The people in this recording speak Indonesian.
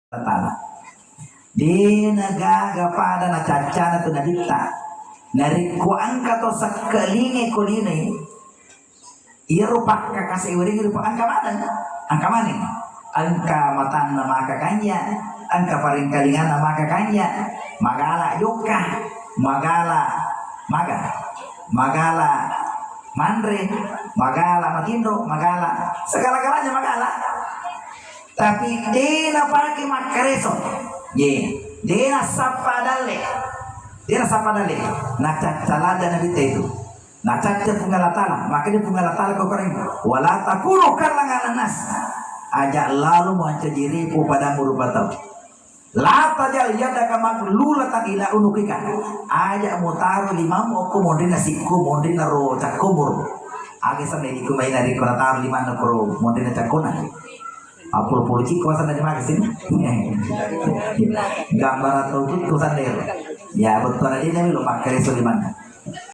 Ta'ala di nagaga pada na cacana tu nadita nari ku angka to sakalinge kuline iru pakka kasih uring iru angka mana angka matan nama kakanya angka paring kalingan nama kakanya magala yuka magala mandre magala matindro magala segala-galanya magala. Tapi dena pakai makareso ye dena sapadale na cacalada na bita itu na caca pungalatala maka dia pungalatala kau kering wala takulu kalangan nas aja lalu muanca diripu pada murubatau la tajal yadaka maglulatan ila unukika aja mutaru limamu aku mondina sikku mondina ro cakumur age sampai di kumai dari kurataru limana koro mondina cakuna apul ciko sana di magasin gambar atau tulisan deh ya betul aja nih lo pakai di mana